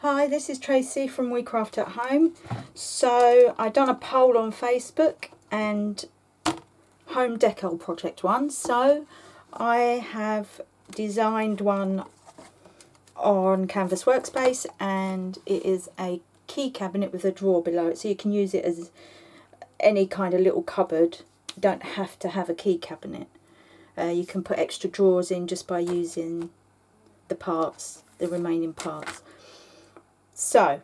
Hi, this is Tracy from We Craft at Home. So I done a poll on Facebook and Home Decor Project one. So I have designed one on Canvas Workspace, and it is a key cabinet with a drawer below it, so you can use it as any kind of little cupboard. You don't have to have a key cabinet. You can put extra drawers in just by using the parts, the remaining parts. So,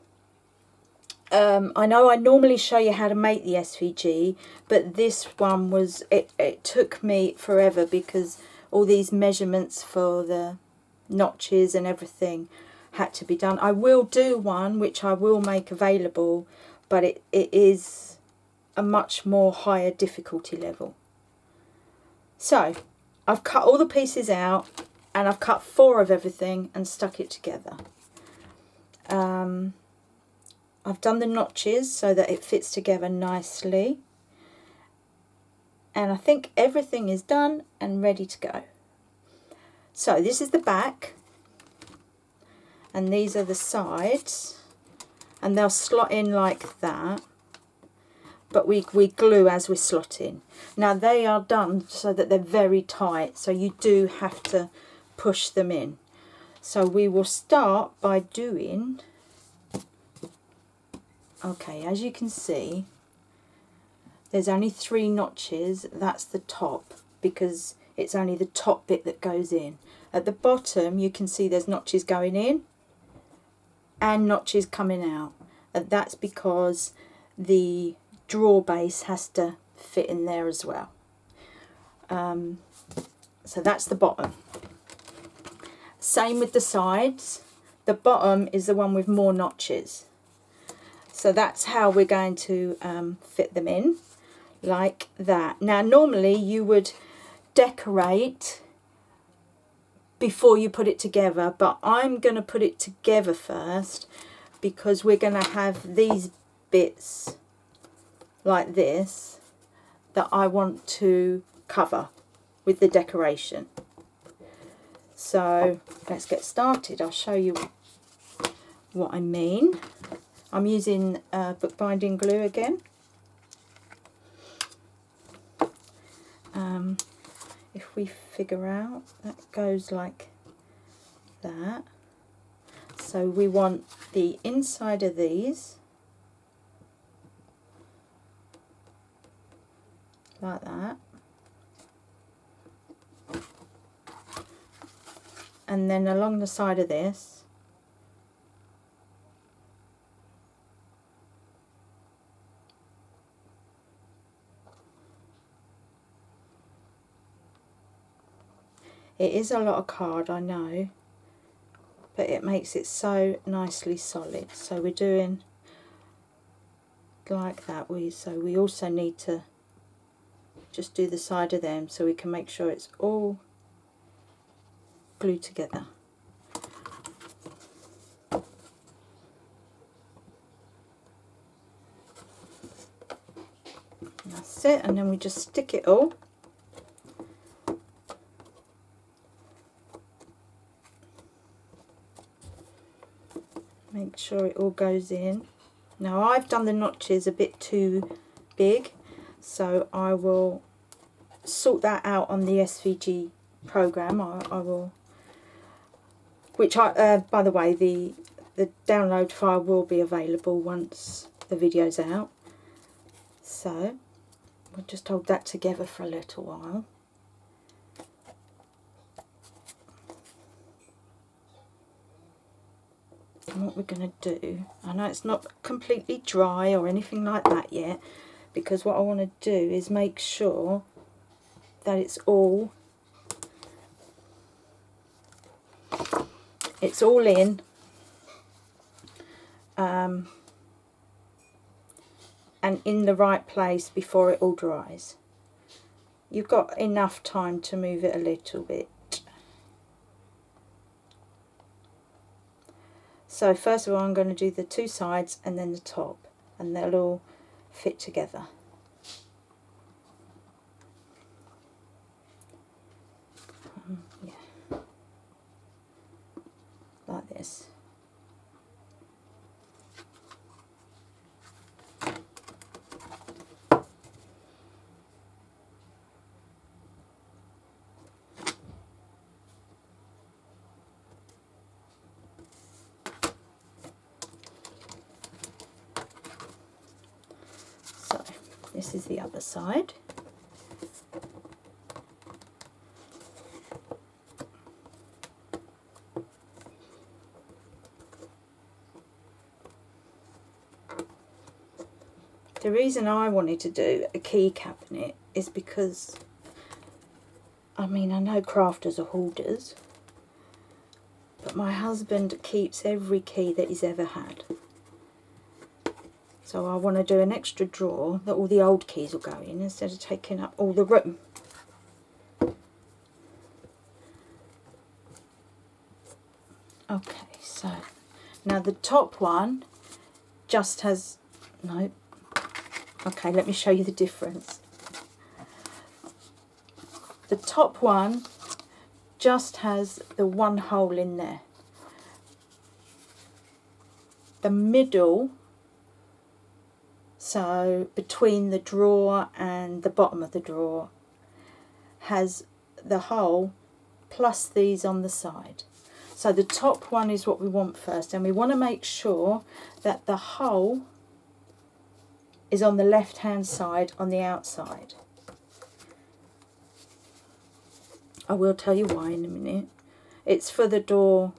I know I normally show you how to make the SVG, but this one was, it took me forever because all these measurements for the notches and everything had to be done. I will do one which I will make available, but it is a much more higher difficulty level. So, I've cut all the pieces out and I've cut 4 of everything and stuck it together. I've done the notches so that it fits together nicely, and I think everything is done and ready to go. So this is the back and these are the sides, and they'll slot in like that, but we glue as we slot in. Now they are done so that they're very tight, so you do have to push them in. So we will start by doing, okay, as you can see, there's only 3 notches. That's the top, because it's only the top bit that goes in. At the bottom you can see there's notches going in and notches coming out, and that's because the drawer base has to fit in there as well. So that's the bottom. Same with the sides. The bottom is the one with more notches. So that's how we're going to fit them in, like that. Now normally you would decorate before you put it together, but I'm going to put it together first because we're going to have these bits like this that I want to cover with the decoration. So let's get started. I'll show you what I mean. I'm using bookbinding glue again. If we figure out, that goes like that. So we want the inside of these like that, and then along the side of this it is a lot of card, I know, but it makes it so nicely solid. So we're doing like that. So we also need to just do the side of them so we can make sure it's all glued together. And that's it, and then we just stick it all. Make sure it all goes in. Now I've done the notches a bit too big, so I will sort that out on the SVG program. I will, which by the way, the download file will be available once the video's out. So we'll just hold that together for a little while. And what we're going to do, I know it's not completely dry or anything like that yet, because what I want to do is make sure that it's all in, and in the right place before it all dries. You've got enough time to move it a little bit. So first of all I'm going to do the 2 sides and then the top, and they'll all fit together. Yeah. 'This. this is the other side. The reason I wanted to do a key cabinet is because, I mean, I know crafters are hoarders, but my husband keeps every key that he's ever had. So I want to do an extra drawer that all the old keys will go in instead of taking up all the room. Okay, so now the top one just has, no, okay, let me show you the difference. The top one just has the one hole in there. The middle, so between the drawer and the bottom of the drawer, has the hole plus these on the side. So the top one is what we want first, and we want to make sure that the hole is on the left hand side on the outside. I will tell you why in a minute. It's for the door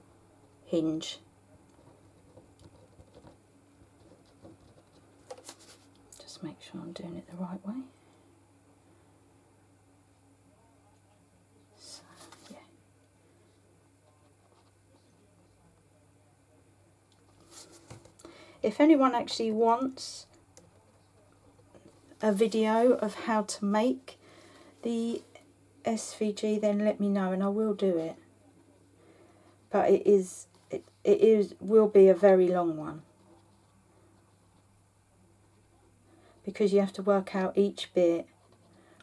hinge. Just make sure I'm doing it the right way. So, yeah. If anyone actually wants a video of how to make the SVG, then let me know and I will do it. But it will be a very long one, because you have to work out each bit,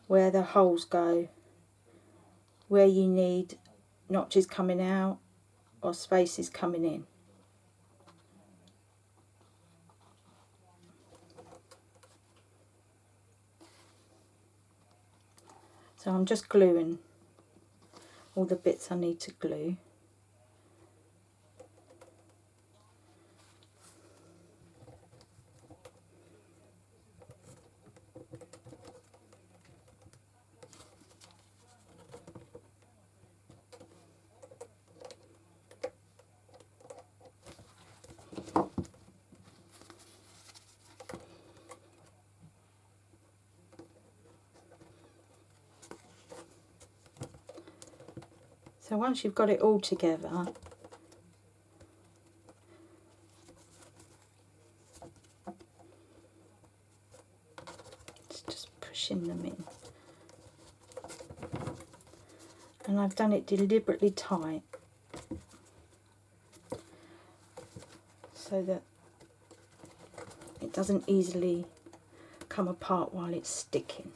where the holes go, where you need notches coming out or spaces coming in. So I'm just gluing all the bits I need to glue. So once you've got it all together, it's just pushing them in. And I've done it deliberately tight so that it doesn't easily come apart while it's sticking.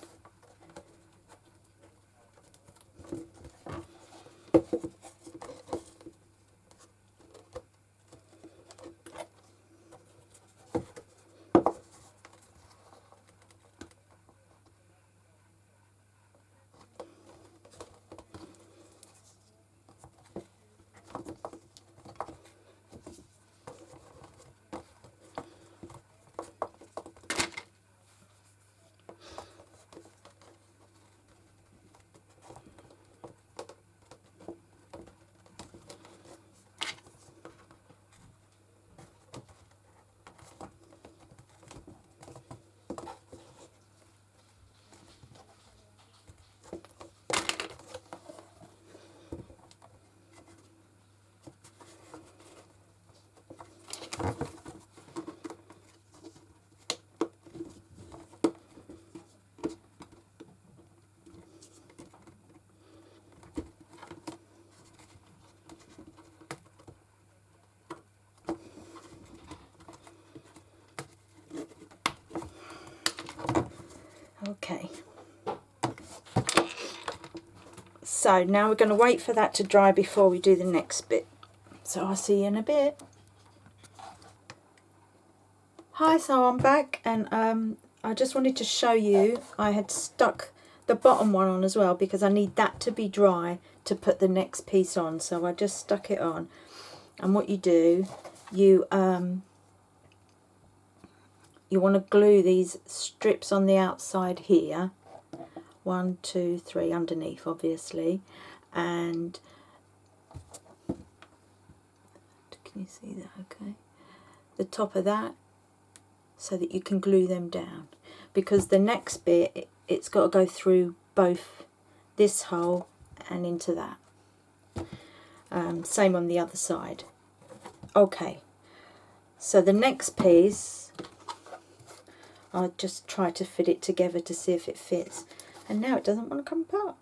Okay, so now we're going to wait for that to dry before we do the next bit. So I'll see you in a bit. Hi, so I'm back, and I just wanted to show you, I had stuck the bottom one on as well because I need that to be dry to put the next piece on. So I just stuck it on, and what you do, you you want to glue these strips on the outside here, 1, 2, 3 underneath obviously, and can you see that okay? The top of that, so that you can glue them down, because the next bit it's got to go through both this hole and into that. Same on the other side. Okay, so the next piece, I'll just try to fit it together to see if it fits, and now it doesn't want to come apart.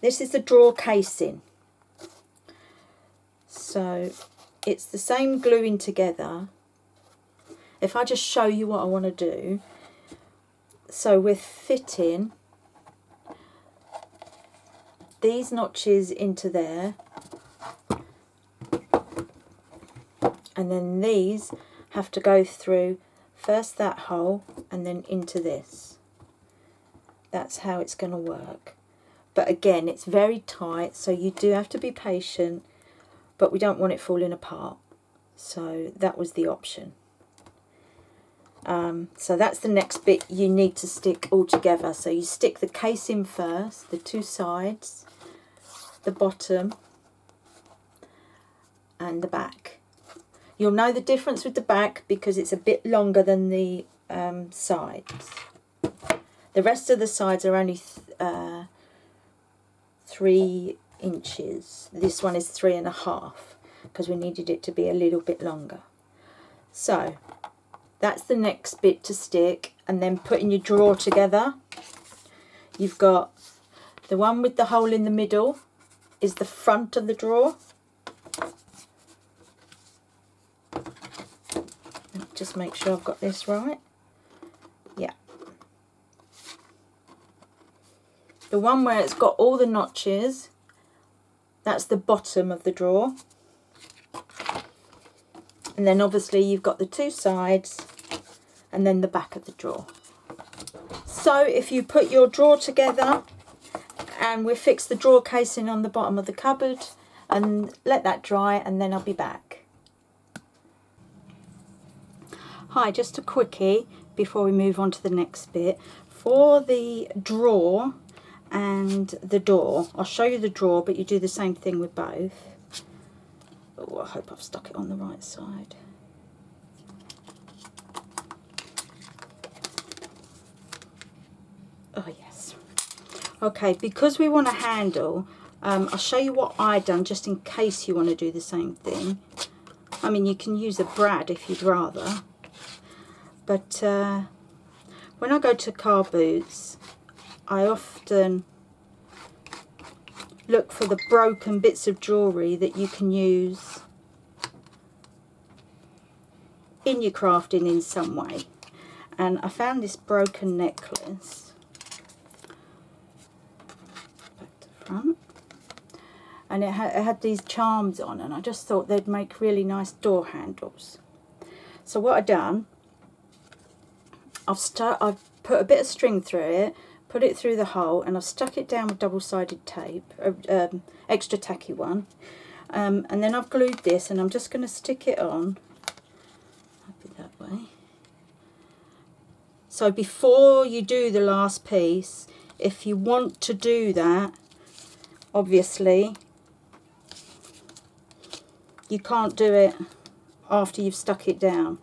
This is the drawer casing, so it's the same gluing together. If I just show you what I want to do, so we're fitting these notches into there, and then these have to go through first that hole and then into this. That's how it's going to work. But again, it's very tight, so you do have to be patient, but we don't want it falling apart. So that was the option. So that's the next bit you need to stick all together. So you stick the casing first, the two sides, the bottom and the back. You'll know the difference with the back because it's a bit longer than the sides. The rest of the sides are only 3 inches. This one is 3.5 because we needed it to be a little bit longer. So that's the next bit to stick, and then putting your drawer together. You've got the one with the hole in the middle is the front of the drawer. Just make sure I've got this right. Yeah. The one where it's got all the notches, that's the bottom of the drawer. And then obviously you've got the two sides and then the back of the drawer. So if you put your drawer together, and we'll fix the drawer casing on the bottom of the cupboard and let that dry, and then I'll be back. Hi, just a quickie before we move on to the next bit. For the drawer and the door, I'll show you the drawer, but you do the same thing with both. Oh, I hope I've stuck it on the right side. Oh yes. Okay, because we want a handle, I'll show you what I done just in case you want to do the same thing. I mean, you can use a brad if you'd rather. But when I go to car boots, I often look for the broken bits of jewellery that you can use in your crafting in some way. And I found this broken necklace, back to front, and it had these charms on, and I just thought they'd make really nice door handles. So what I've done, I've put a bit of string through it, put it through the hole, and I've stuck it down with double-sided tape, extra tacky one, and then I've glued this, and I'm just going to stick it on that way. So before you do the last piece, if you want to do that, obviously you can't do it after you've stuck it down.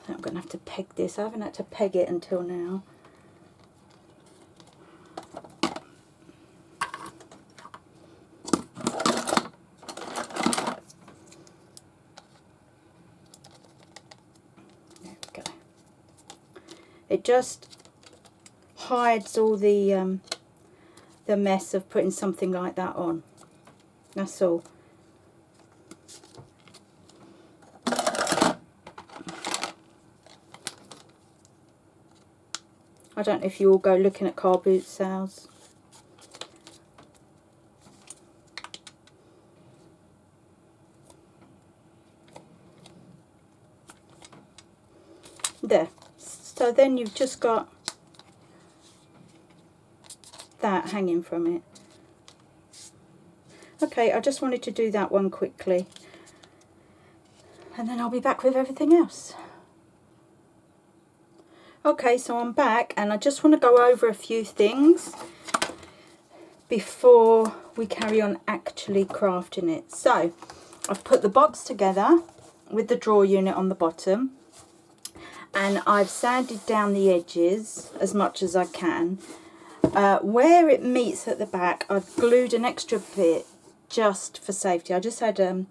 I'm going to have to peg this. I haven't had to peg it until now. There we go. It just hides all the mess of putting something like that on. That's all. I don't know if you all go looking at car boot sales. There. So then you've just got that hanging from it. Okay, I just wanted to do that one quickly. and then I'll be back with everything else. Okay, so I'm back, and I just want to go over a few things before we carry on actually crafting it. So I've put the box together with the drawer unit on the bottom, and I've sanded down the edges as much as I can. Where it meets at the back, I've glued an extra bit just for safety. I just had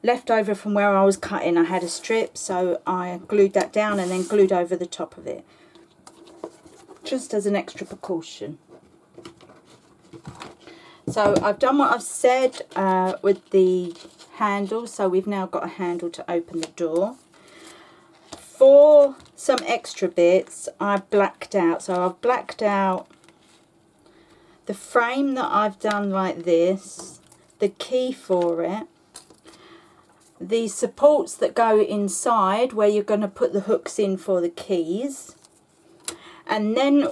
left over from where I was cutting. I had a strip, so I glued that down and then glued over the top of it, just as an extra precaution. So I've done what I've said with the handle, so we've now got a handle to open the door. For some extra bits, I've blacked out. So I've blacked out the frame that I've done like this, the key for it, the supports that go inside where you're going to put the hooks in for the keys, and then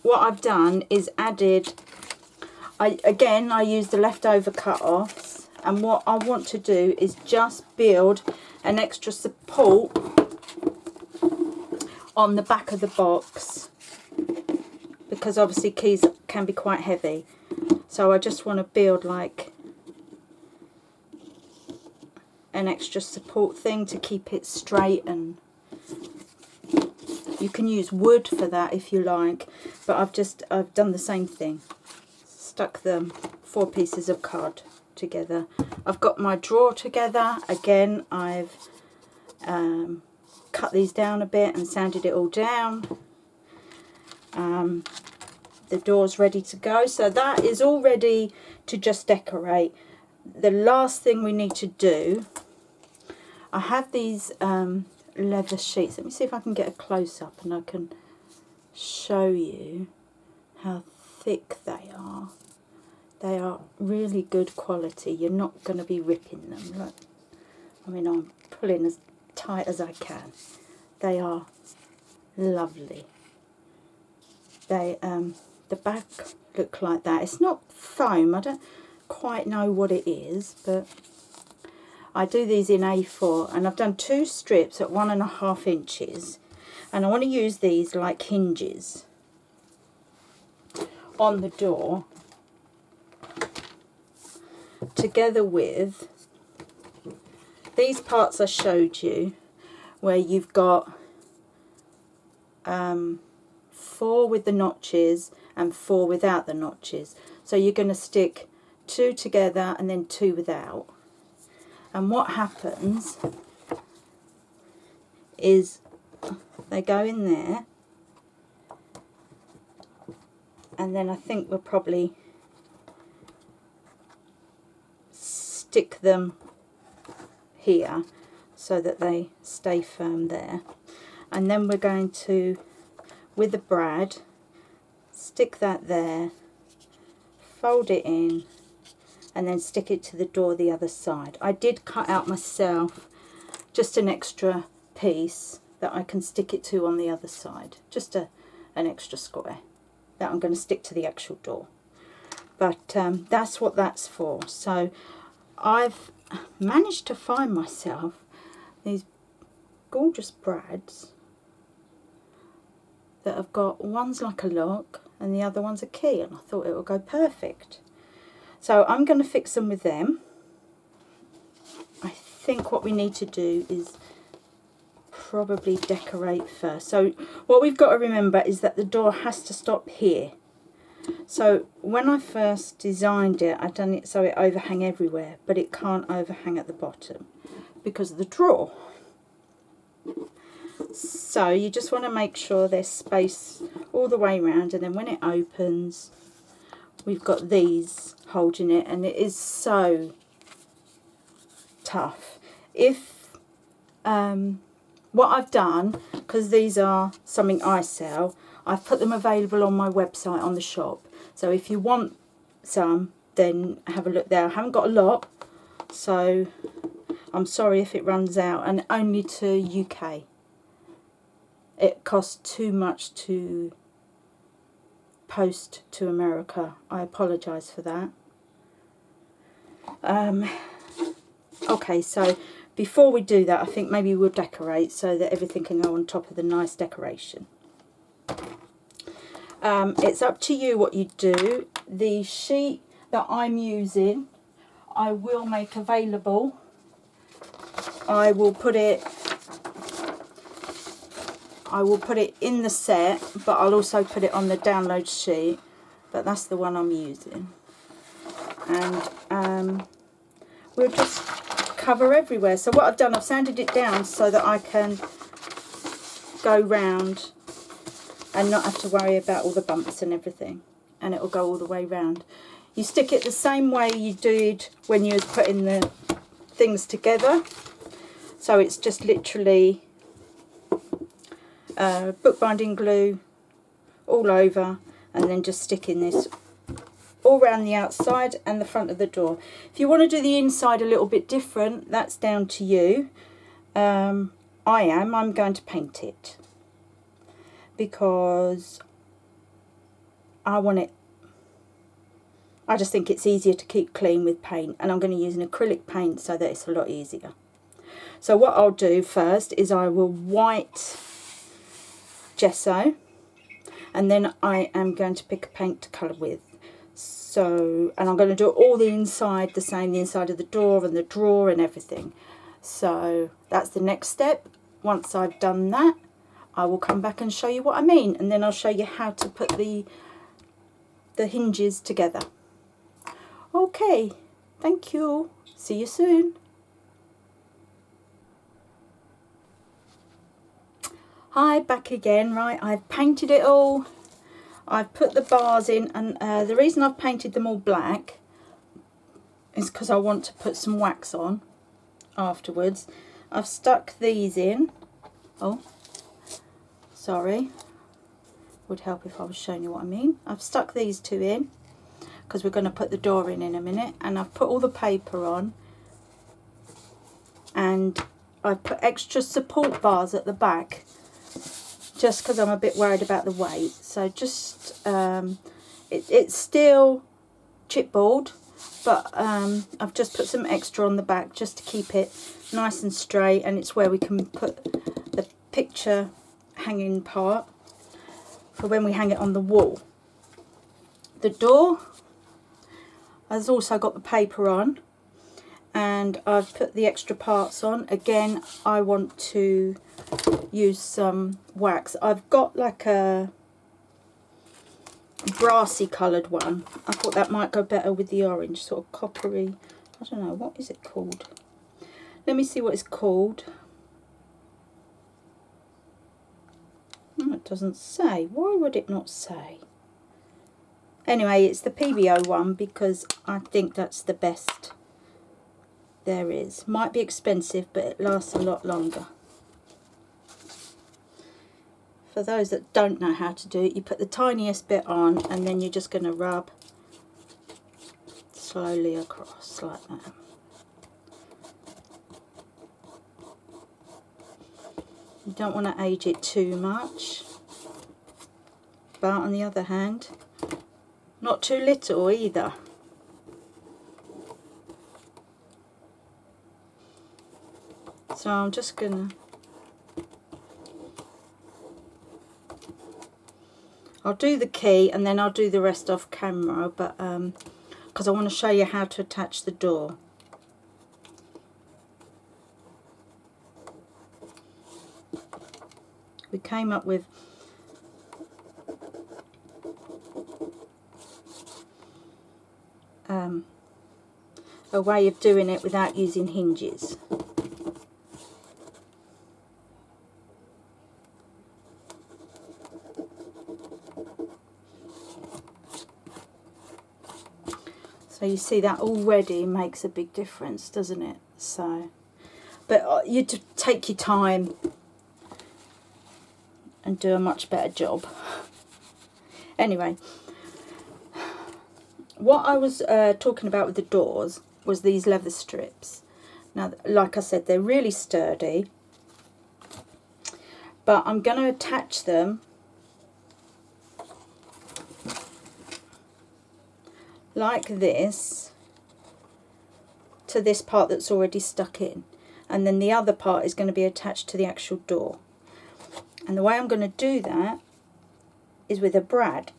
what I've done is added, I used the leftover cut-offs, and what I want to do is just build an extra support on the back of the box, because obviously keys can be quite heavy. So I just want to build like an extra support thing to keep it straight, and you can use wood for that if you like, but I've done the same thing. Stuck the 4 pieces of card together. I've got my drawer together. Again, I've cut these down a bit and sanded it all down. The door's ready to go, so that is all ready to just decorate. The last thing we need to do, I have these leather sheets. Let me see if I can get a close-up and I can show you how thick they are. They are really good quality. You're not going to be ripping them. Look, I mean, I'm pulling as tight as I can. They are lovely. They the back look like that. It's not foam. I don't quite know what it is, but I do these in A4, and I've done 2 strips at 1.5 inches, and I want to use these like hinges on the door, together with these parts I showed you, where you've got 4 with the notches and 4 without the notches. So you're going to stick 2 together and then 2 without. And what happens is they go in there, and then I think we'll probably stick them here so that they stay firm there. And then we're going to, with the brad, stick that there, fold it in, and then stick it to the door the other side. I did cut out myself just an extra piece that I can stick it to on the other side, just an extra square that I'm going to stick to the actual door. But that's what that's for. So I've managed to find myself these gorgeous brads that have got, one's like a lock and the other one's a key, and I thought it would go perfect. So I'm going to fix them with them. I think what we need to do is probably decorate first. So what we've got to remember is that the door has to stop here. So when I first designed it, I've done it so it overhang everywhere, but it can't overhang at the bottom because of the drawer. So you just want to make sure there's space all the way around, and then when it opens, we've got these holding it, and it is so tough. If what I've done, because these are something I sell, I've put them available on my website on the shop. So if you want some, then have a look there. I haven't got a lot, so I'm sorry if it runs out, and only to UK. It costs too much to post to America. I apologise for that. Okay, so before we do that, I think maybe we'll decorate so that everything can go on top of the nice decoration. It's up to you what you do. The sheet that I'm using, I will make available. I will put it in the set, but I'll also put it on the download sheet. But that's the one I'm using. And we'll just cover everywhere. So what I've done, I've sanded it down so that I can go round and not have to worry about all the bumps and everything, and it will go all the way round. You stick it the same way you did when you was putting the things together, so it's just literally bookbinding glue all over, and then just sticking this all around the outside and the front of the door. If you want to do the inside a little bit different, that's down to you. I'm going to paint it because I just think it's easier to keep clean with paint, and I'm going to use an acrylic paint so that it's a lot easier. So what I'll do first is I will white gesso, and then I am going to pick a paint to colour with. So, and I'm going to do all the inside the same, the inside of the door and the drawer and everything. So that's the next step. Once I've done that, I will come back and show you what I mean, and then I'll show you how to put the hinges together. Okay, thank you. See you soon. Hi, back again. Right, I've painted it all. I've put the bars in, and the reason I've painted them all black is because I want to put some wax on afterwards. I've stuck these in. Oh, sorry. Would help if I was showing you what I mean. I've stuck these two in because we're going to put the door in a minute, and I've put all the paper on, and I've put extra support bars at the back just because I'm a bit worried about the weight. So just it's still chipboard, but I've just put some extra on the back just to keep it nice and straight, and it's where we can put the picture hanging part for when we hang it on the wall. The door has also got the paper on, and I've put the extra parts on. Again, I want to use some wax. I've got like a brassy coloured one. I thought that might go better with the orange, sort of coppery. I don't know, what is it called? Let me see what it's called. Oh, it doesn't say. Why would it not say? Anyway, it's the PBO one because I think that's the best there is. Might be expensive, but it lasts a lot longer. For those that don't know how to do it, you put the tiniest bit on, and then you're just going to rub slowly across like that. You don't want to age it too much, but on the other hand, not too little either. So I'm just going to, I'll do the key and then I'll do the rest off camera, but because I want to show you how to attach the door. We came up with a way of doing it without using hinges. So you see that already makes a big difference, doesn't it? So, but you take your time and do a much better job. Anyway, what I was talking about with the doors was these leather strips. Now, like I said, they're really sturdy, but I'm going to attach them like this to to this part that's already stuck in, and then the other part is going to be attached to the actual door. And the way I'm going to do that is with a brad.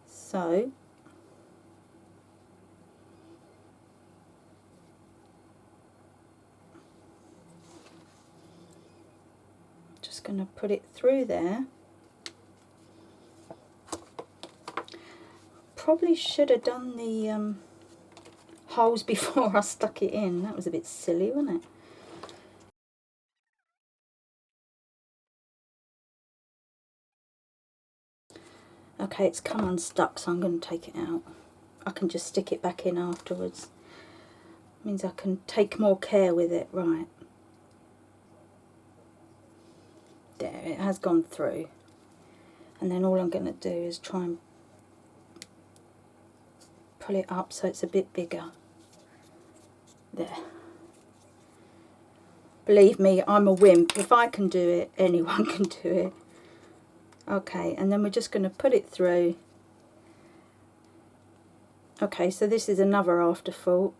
So just going to put it through there. Probably should have done the holes before I stuck it in. That was a bit silly, wasn't it? Okay, it's come unstuck, so I'm going to take it out. I can just stick it back in afterwards. Means I can take more care with it. Right. There, it has gone through. And then all I'm going to do is try and pull it up so it's a bit bigger. There. Believe me, I'm a wimp. If I can do it, anyone can do it. Okay, and then we're just going to put it through. Okay, so this is another afterthought.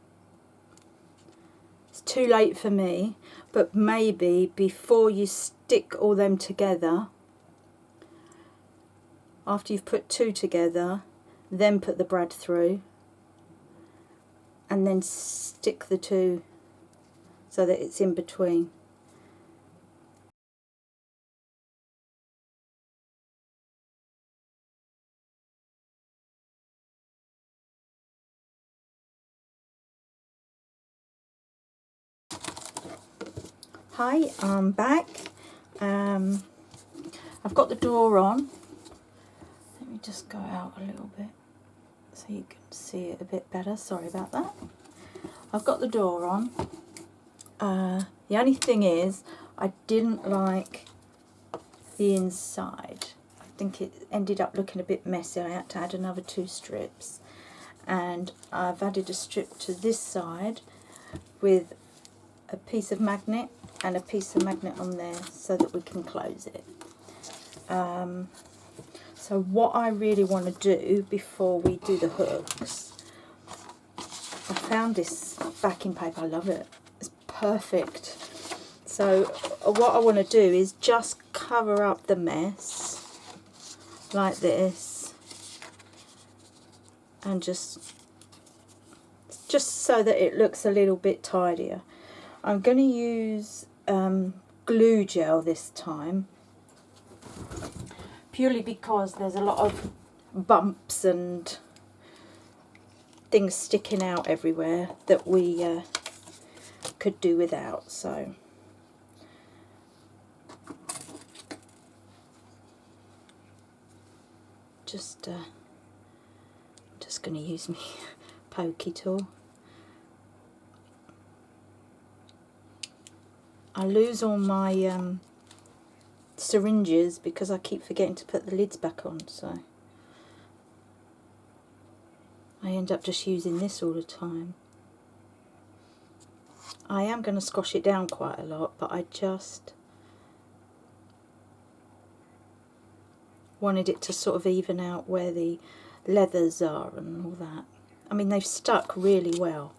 It's too late for me, but maybe before you stick all them together, after you've put two together, then put the brad through, and then stick the two so that it's in between. Hi, I'm back. I've got the door on. Let me just go out a little bit so you can see it a bit better. Sorry about that. I've got the door on. The only thing is, I didn't like the inside. I think it ended up looking a bit messy. I had to add another 2 strips. And I've added a strip to this side with a piece of magnet and a piece of magnet on there so that we can close it. So what I really want to do before we do the hooks, I found this backing paper. I love it. It's perfect. So what I want to do is just cover up the mess like this, and just so that it looks a little bit tidier. I'm going to use glue gel this time, purely because there's a lot of bumps and things sticking out everywhere that we could do without. So just going to use my pokey tool. I lose all my syringes because I keep forgetting to put the lids back on, so I end up just using this all the time. I am going to squash it down quite a lot, but I just wanted it to sort of even out where the leathers are and all that. I mean, they've stuck really well.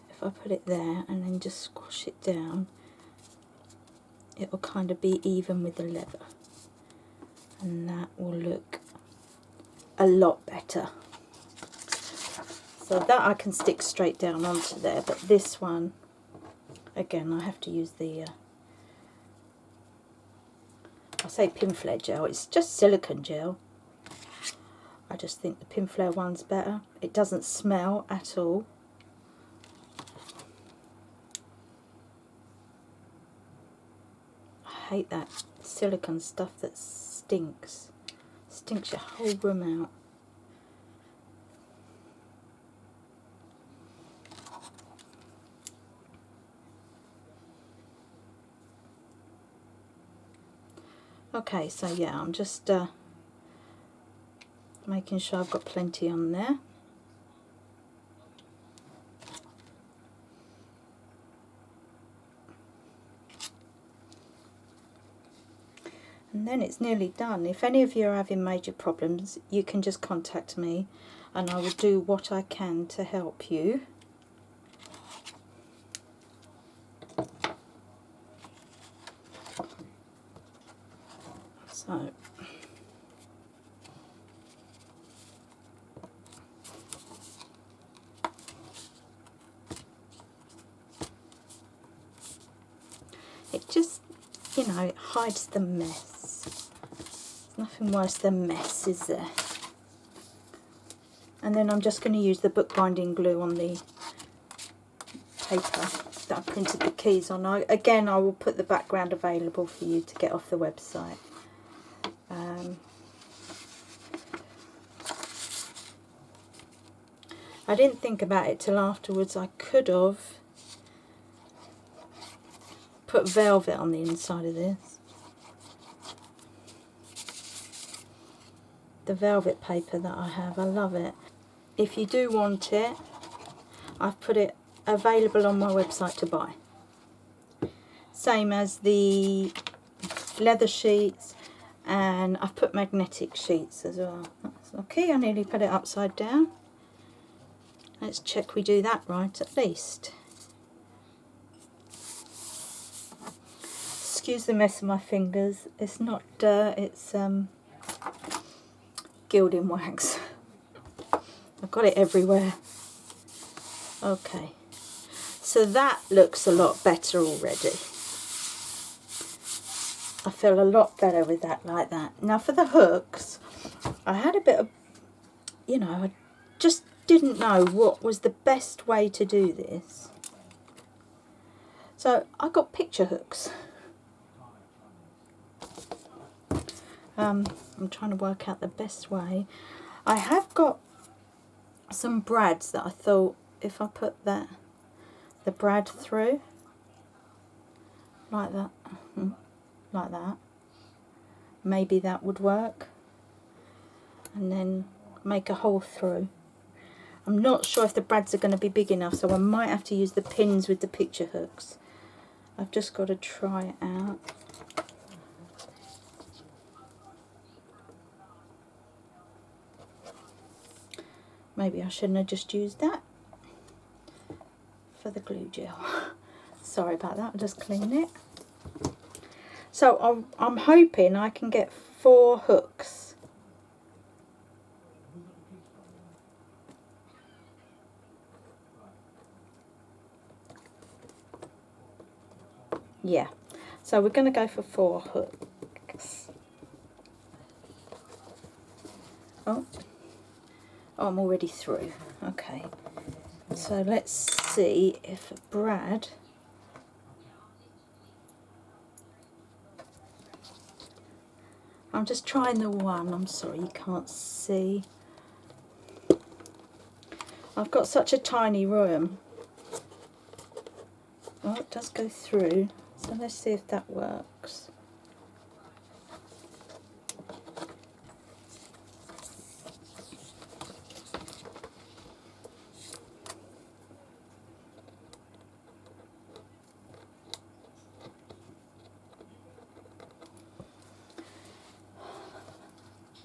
If I put it there and then just squash it down, it will kind of be even with the leather, and that will look a lot better. So that I can stick straight down onto there, but this one, again, I have to use the I say Pinflair gel, it's just silicone gel. I just think the Pinflair one's better. It doesn't smell at all. I hate that silicone stuff that stinks. Stinks your whole room out. Okay, so yeah, I'm just making sure I've got plenty on there. And then it's nearly done. If any of you are having major problems, you can just contact me and I will do what I can to help you. So it just, you know, it hides the mess. There's nothing worse than mess, is there? And then I'm just going to use the bookbinding glue on the paper that I printed the keys on. Again, I will put the background available for you to get off the website. I didn't think about it till afterwards. I could have put velvet on the inside of this. The velvet paper that I have, I love it. If you do want it, I've put it available on my website to buy. Same as the leather sheets, and I've put magnetic sheets as well. That's okay, I nearly put it upside down. Let's check we do that right at least. Excuse the mess of my fingers. It's not dirt, it's gilding wax. I've got it everywhere. Okay, so that looks a lot better already. I feel a lot better with that like that. Now for the hooks, I had a bit of, you know, I just didn't know what was the best way to do this. So I got picture hooks. I'm trying to work out the best way. I have got some brads that I thought if I put the brad through like that, maybe that would work, and then make a hole through. I'm not sure if the brads are going to be big enough, so I might have to use the pins with the picture hooks. I've just got to try it out. Maybe I shouldn't have just used that for the glue gel. Sorry about that, I'll just clean it. So I'm hoping I can get 4 hooks. Yeah, so we're going to go for 4 hooks. Oh, I'm already through. Okay, so let's see if Brad I'm just trying the one. I'm sorry you can't see. I've got such a tiny room. Oh, it does go through. So let's see if that works.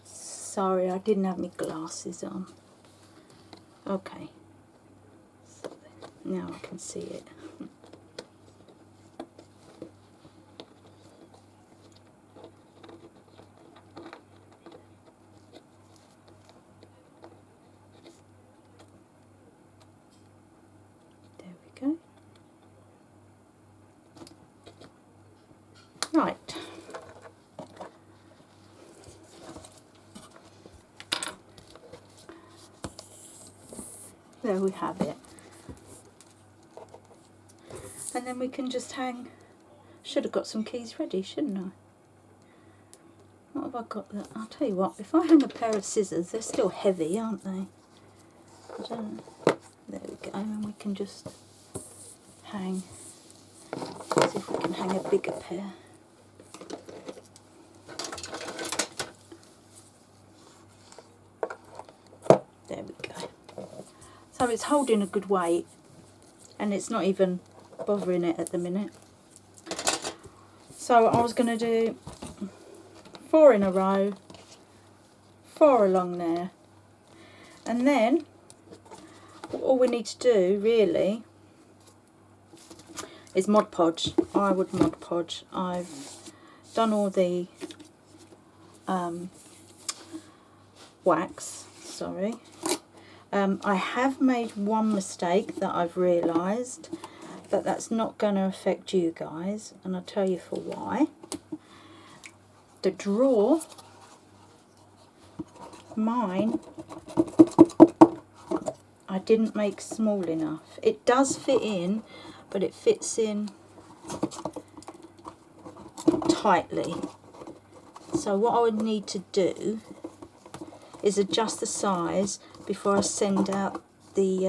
Sorry, I didn't have my glasses on. Okay, so now I can see it. There we go. Right. There we have it. And then we can just hang. Should have got some keys ready, shouldn't I? What have I got there? I'll tell you what, if I hang a pair of scissors, they're still heavy, aren't they? I don't know. There we go, and we can just hang. Let's see if we can hang a bigger pair. There we go. So it's holding a good weight, and it's not even bothering it at the minute. So I was going to do 4 in a row, 4 along there, and then all we need to do really is Mod Podge. I would Mod Podge. I've done all the wax, sorry. I have made one mistake that I've realised, but that's not going to affect you guys, and I'll tell you for why. The drawer, mine, I didn't make small enough. It does fit in, but it fits in tightly. So what I would need to do is adjust the size before I send out the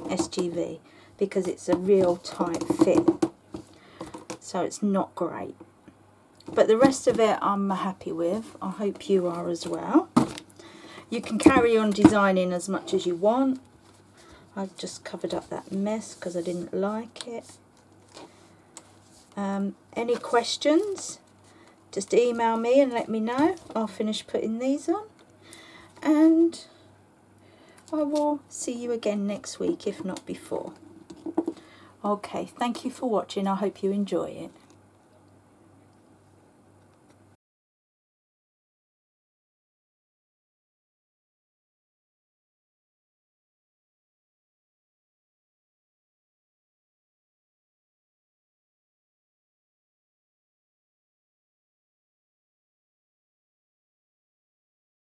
SGV, because it's a real tight fit, so it's not great. But the rest of it I'm happy with. I hope you are as well. You can carry on designing as much as you want. I've just covered up that mess because I didn't like it. Any questions? Just email me and let me know. I'll finish putting these on, and I will see you again next week, if not before. Okay, thank you for watching. I hope you enjoy it.